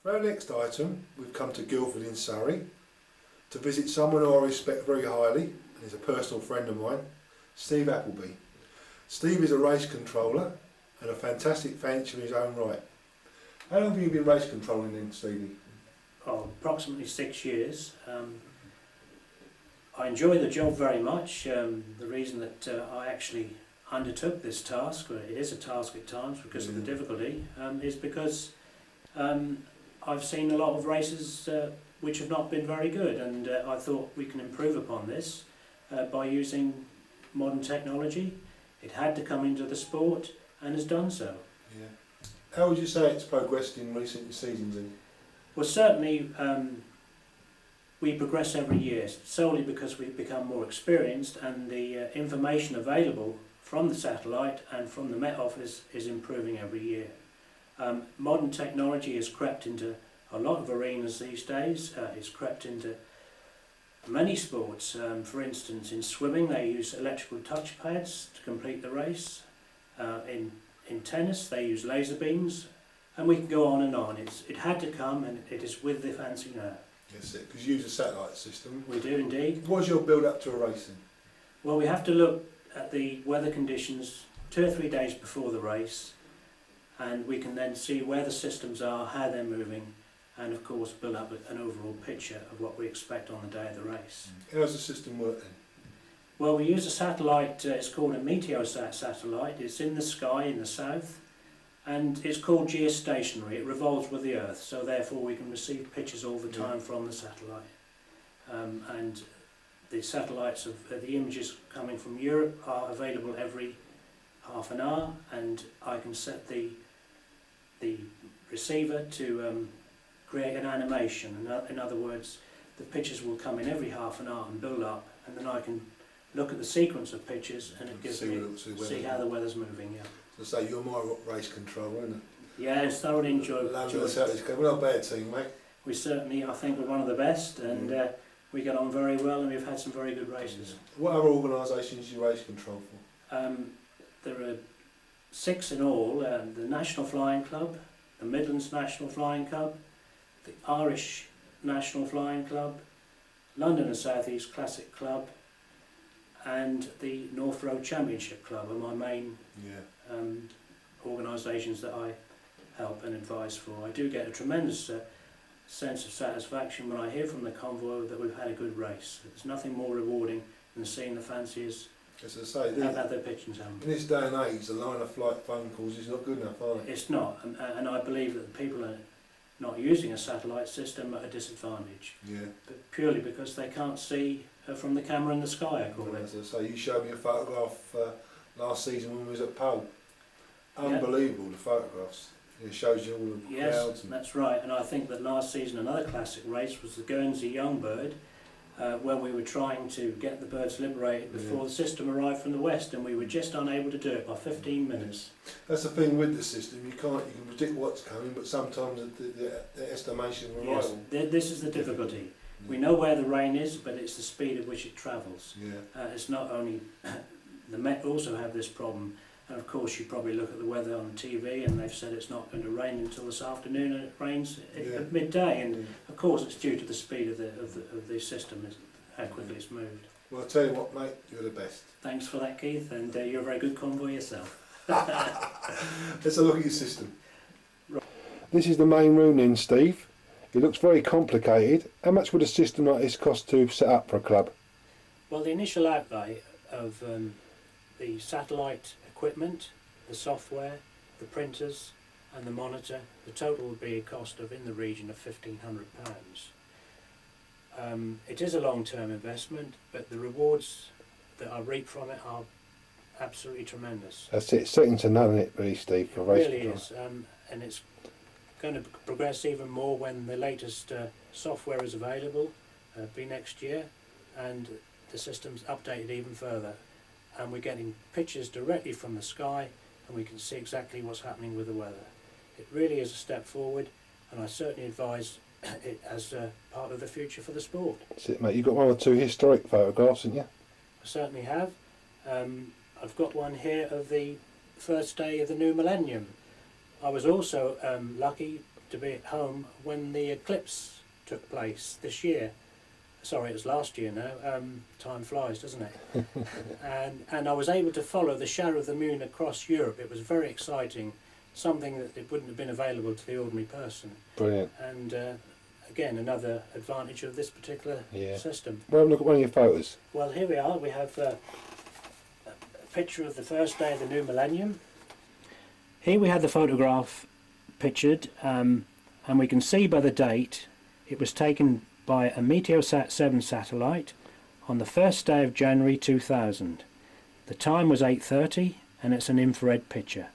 For our next item, we've come to Guildford in Surrey to visit someone who I respect very highly and is a personal friend of mine, Steve Appleby. Steve is a race controller and a fantastic fancy in his own right. How long have you been race controlling then, Stevie? Oh, approximately 6 years. I enjoy the job very much. The reason that I actually undertook this task, or it is a task at times because of the difficulty, is because I've seen a lot of races which have not been very good, and I thought we can improve upon this by using modern technology. It had to come into the sport and has done so. Yeah. How would you say it's progressed in recent seasons then? Well, certainly we progress every year, solely because we've become more experienced, and the information available from the satellite and from the Met Office is improving every year. Modern technology has crept into a lot of arenas these days. It's crept into many sports. For instance, in swimming they use electrical touch pads to complete the race. In tennis they use laser beams, and we can go on and on. It had to come, and it is with the fancy now. Yes, because you use a satellite system. We do indeed. What's your build up to a race then? Well, we have to look at the weather conditions 2 or 3 days before the race, and we can then see where the systems are, how they're moving, and of course build up an overall picture of what we expect on the day of the race. How does the system work then? Well, we use a satellite, it's called a Meteosat satellite. It's in the sky in the south, and it's called geostationary. It revolves with the Earth, so therefore we can receive pictures all the time from the satellite. And the satellites of the images coming from Europe are available every half an hour, and I can set the receiver to create an animation. In other words, the pictures will come in every half an hour and build up, and then I can look at the sequence of pictures, and it gives me see how the weather's moving. Yeah. So say you're my race controller, isn't it? Yeah, it's thoroughly enjoyable. We're not a bad team, mate. We certainly, I think, we're one of the best, and we get on very well, and we've had some very good races. What other organisations do you race control for? There are 6 in all: the National Flying Club, the Midlands National Flying Club, the Irish National Flying Club, London and South East Classic Club, and the North Road Championship Club are my main organisations that I help and advise for. I do get a tremendous sense of satisfaction when I hear from the convoy that we've had a good race. There's nothing more rewarding than seeing the fanciers have their pigeons home. In this day and age, the line of flight phone calls is not good enough, are they? It's not, and I believe that people are not using a satellite system at a disadvantage. Yeah. But purely because they can't see from the camera in the sky, I call it. As I say, you showed me a photograph last season when we was at Poe. Unbelievable, the photographs. It shows you all the crowds. Yes, that's right. And I think that last season another classic race was the Guernsey Young Bird, when we were trying to get the birds liberated before the system arrived from the west, and we were just unable to do it by 15 minutes. That's the thing with the system. You can predict what's coming, but sometimes the estimation will Yes, this is the difficulty. We know where the rain is, but it's the speed at which it travels. Yeah. It's not only the Met also have this problem, and of course you probably look at the weather on TV, and they've said it's not going to rain until this afternoon, and it rains at midday. And of course it's due to the speed of the system, how quickly it's moved. Well, I'll tell you what, mate, you're the best. Thanks for that, Keith, and you're a very good convoy yourself. Let's have a look at your system. Right. This is the main room then, Steve. It looks very complicated. How much would a system like this cost to set up for a club? Well, the initial outlay of the satellite equipment, the software, the printers and the monitor, the total would be a cost of in the region of £1,500. It is a long-term investment, but the rewards that I reap from it are absolutely tremendous. That's it, second to none, isn't it, really, Steve? It really is, and it's going to progress even more when the latest software is available, be next year, and the system's updated even further, and we're getting pictures directly from the sky, and we can see exactly what's happening with the weather. It really is a step forward, and I certainly advise it as part of the future for the sport. That's it, mate. You've got 1 or 2 historic photographs, haven't you? I certainly have. I've got one here of the first day of the new millennium. I was also lucky to be at home when the eclipse took place this year. Sorry, it was last year now. Time flies, doesn't it? and I was able to follow the shadow of the moon across Europe. It was very exciting, something that it wouldn't have been available to the ordinary person. Brilliant. And again, another advantage of this particular system. Well, look at one of your photos. Well, here we are. We have a picture of the first day of the new millennium. Here we had the photograph pictured, and we can see by the date it was taken by a Meteosat 7 satellite on the first day of January 2000. The time was 8:30 and it's an infrared picture.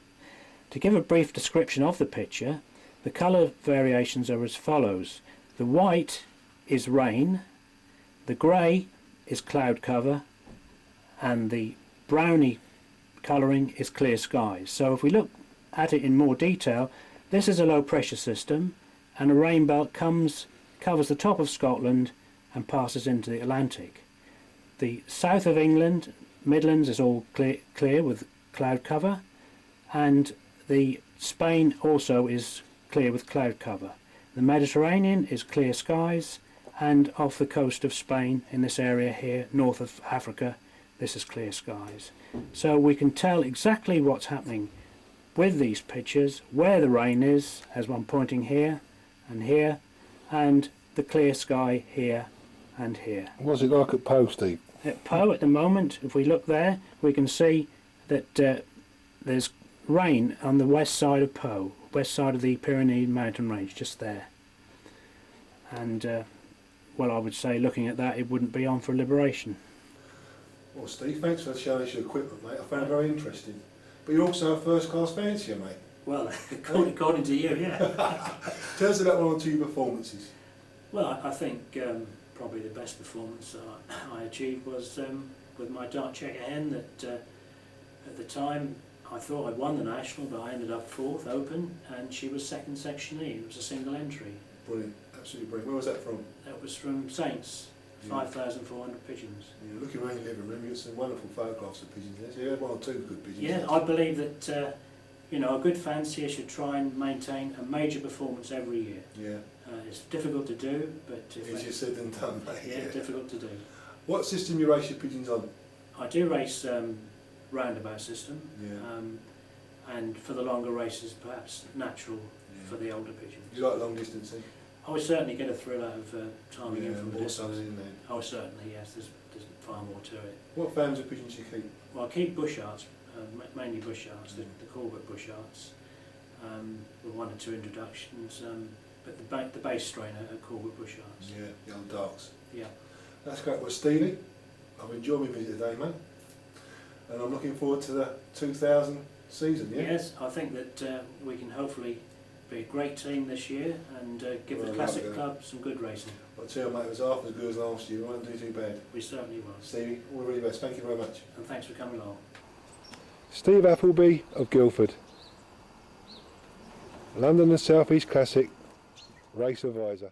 To give a brief description of the picture, the colour variations are as follows. The white is rain, the grey is cloud cover, and the browny colouring is clear skies. So if we look at it in more detail, this is a low pressure system, and a rain belt covers the top of Scotland and passes into the Atlantic. The south of England, Midlands, is all clear with cloud cover, and the Spain also is clear with cloud cover. The Mediterranean is clear skies, and off the coast of Spain in this area here, north of Africa, this is clear skies. So we can tell exactly what's happening with these pictures, where the rain is, as one pointing here and here, and the clear sky here and here. What's it like at Poe, Steve? At Poe at the moment, if we look there, we can see that there's rain on the west side of Poe, west side of the Pyrenean mountain range, just there. And well, I would say looking at that, it wouldn't be on for liberation. Well, Steve, thanks for showing us your equipment, mate. I found it very interesting. But you're also a first-class fancier, mate. Well, according to you, yeah. Tell us about one or two performances. Well, I think probably the best performance I achieved was with my dart checker hen that at the time I thought I'd won the national, but I ended up 4th open, and she was 2nd section E. It was a single entry. Brilliant, absolutely brilliant. Where was that from? That was from Saints, 5,400 pigeons. Yeah, looking around your living room, you've got some wonderful photographs of pigeons there. So you had one or two good pigeons. Yeah, I believe that you know, a good fancier should try and maintain a major performance every year. Yeah. It's difficult to do, but easier said than done, mate. Yeah, difficult to do. What system you race your pigeons on? I do race roundabout system, and for the longer races, perhaps natural for the older pigeons. You like long distance, then? I would certainly get a thrill out of timing in from a more distance. in there. Oh, certainly, yes. There's far more to it. What fams of pigeons do you keep? Well, I keep bush arts, mainly bush arts, the Corbett bush arts, with 1 or 2 introductions. But the base strain are Corbett bush arts. Yeah, the old darks. Yeah. That's great. Well, Stevie, I've enjoyed my visit today, mate. And I'm looking forward to the 2000 season, yeah? Yes, I think that we can hopefully be a great team this year and give the Classic Club some good racing. I'll tell you, mate, it was half as good as last year. We won't do too bad. We certainly will. Stevie, all the very best. Thank you very much. And thanks for coming along. Steve Appleby of Guildford. London and South East Classic Race Advisor.